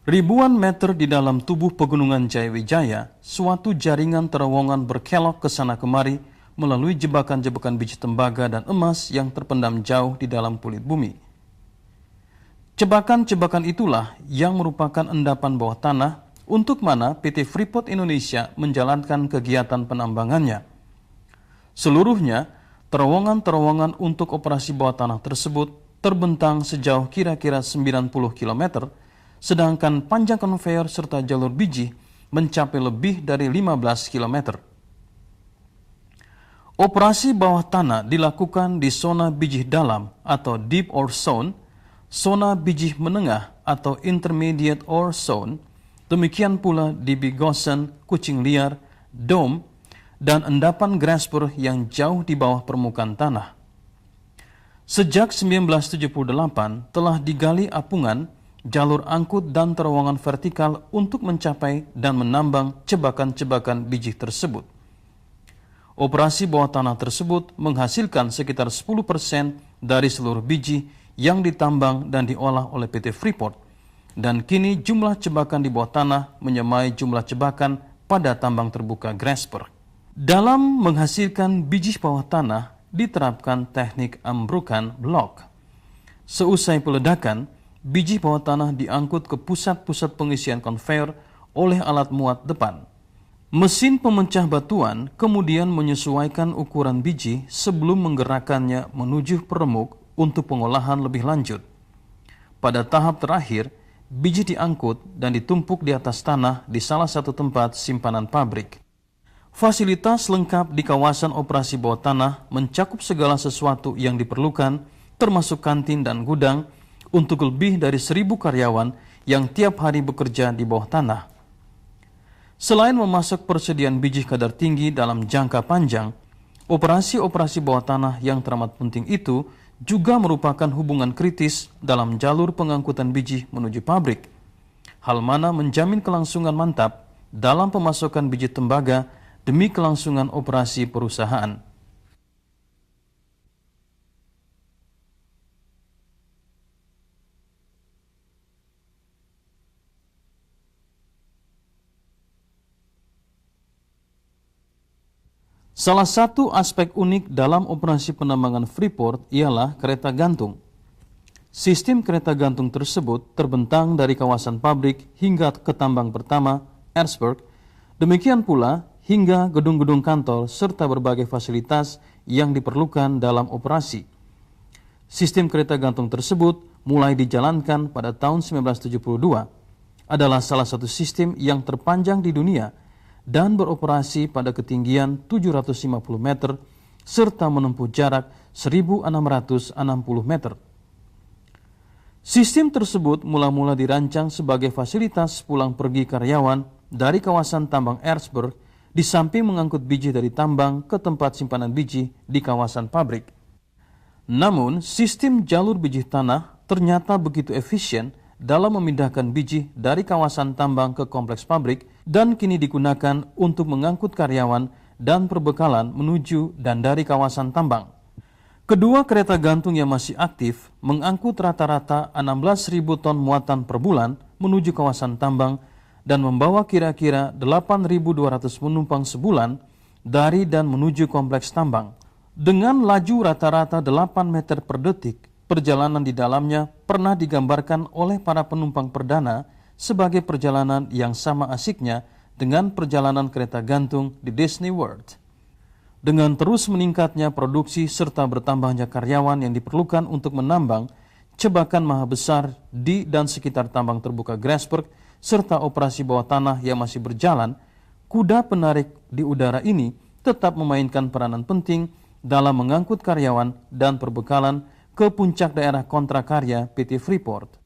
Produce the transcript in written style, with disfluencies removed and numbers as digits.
Ribuan meter di dalam tubuh pegunungan Jayawijaya, suatu jaringan terowongan berkelok ke sana kemari melalui jebakan-jebakan biji tembaga dan emas yang terpendam jauh di dalam kulit bumi. Jebakan-jebakan itulah yang merupakan endapan bawah tanah untuk mana PT Freeport Indonesia menjalankan kegiatan penambangannya. Seluruhnya, terowongan-terowongan untuk operasi bawah tanah tersebut terbentang sejauh kira-kira 90 km, sedangkan panjang konveyor serta jalur biji mencapai lebih dari 15 km. Operasi bawah tanah dilakukan di zona biji dalam atau deep ore zone, zona biji menengah atau intermediate ore zone, demikian pula di Bigosen, Kucing Liar, Dome, dan endapan Grasper yang jauh di bawah permukaan tanah. Sejak 1978 telah digali apungan, jalur angkut dan terowongan vertikal untuk mencapai dan menambang jebakan-jebakan biji tersebut. Operasi bawah tanah tersebut menghasilkan sekitar 10% dari seluruh biji yang ditambang dan diolah oleh PT Freeport, dan kini jumlah jebakan di bawah tanah menyamai jumlah jebakan pada tambang terbuka Grasper. Dalam menghasilkan biji bawah tanah diterapkan teknik ambrukan blok. Seusai peledakan, biji bawah tanah diangkut ke pusat-pusat pengisian konveyor oleh alat muat depan. Mesin pemecah batuan kemudian menyesuaikan ukuran biji sebelum menggerakkannya menuju peremuk untuk pengolahan lebih lanjut. Pada tahap terakhir, biji diangkut dan ditumpuk di atas tanah di salah satu tempat simpanan pabrik. Fasilitas lengkap di kawasan operasi bawah tanah mencakup segala sesuatu yang diperlukan, termasuk kantin dan gudang, untuk lebih dari 1.000 karyawan yang tiap hari bekerja di bawah tanah. Selain memasak persediaan biji kadar tinggi dalam jangka panjang, operasi-operasi bawah tanah yang teramat penting itu juga merupakan hubungan kritis dalam jalur pengangkutan biji menuju pabrik. Hal mana menjamin kelangsungan mantap dalam pemasukan biji tembaga demi kelangsungan operasi perusahaan. Salah satu aspek unik dalam operasi penambangan Freeport ialah kereta gantung. Sistem kereta gantung tersebut terbentang dari kawasan pabrik hingga ke tambang pertama, Erzberg, demikian pula hingga gedung-gedung kantor serta berbagai fasilitas yang diperlukan dalam operasi. Sistem kereta gantung tersebut mulai dijalankan pada tahun 1972, adalah salah satu sistem yang terpanjang di dunia dan beroperasi pada ketinggian 750 meter serta menempuh jarak 1.660 meter. Sistem tersebut mula-mula dirancang sebagai fasilitas pulang pergi karyawan dari kawasan tambang Erzberg di samping mengangkut biji dari tambang ke tempat simpanan biji di kawasan pabrik. Namun, sistem jalur biji tanah ternyata begitu efisien dalam memindahkan biji dari kawasan tambang ke kompleks pabrik dan kini digunakan untuk mengangkut karyawan dan perbekalan menuju dan dari kawasan tambang. Kedua kereta gantung yang masih aktif mengangkut rata-rata 16.000 ton muatan per bulan menuju kawasan tambang dan membawa kira-kira 8.200 penumpang sebulan dari dan menuju kompleks tambang. Dengan laju rata-rata 8 meter per detik, perjalanan di dalamnya pernah digambarkan oleh para penumpang perdana sebagai perjalanan yang sama asiknya dengan perjalanan kereta gantung di Disney World. Dengan terus meningkatnya produksi serta bertambahnya karyawan yang diperlukan untuk menambang jebakan maha besar di dan sekitar tambang terbuka Grasberg serta operasi bawah tanah yang masih berjalan, kuda penarik di udara ini tetap memainkan peranan penting dalam mengangkut karyawan dan perbekalan ke puncak daerah kontrak karya PT Freeport.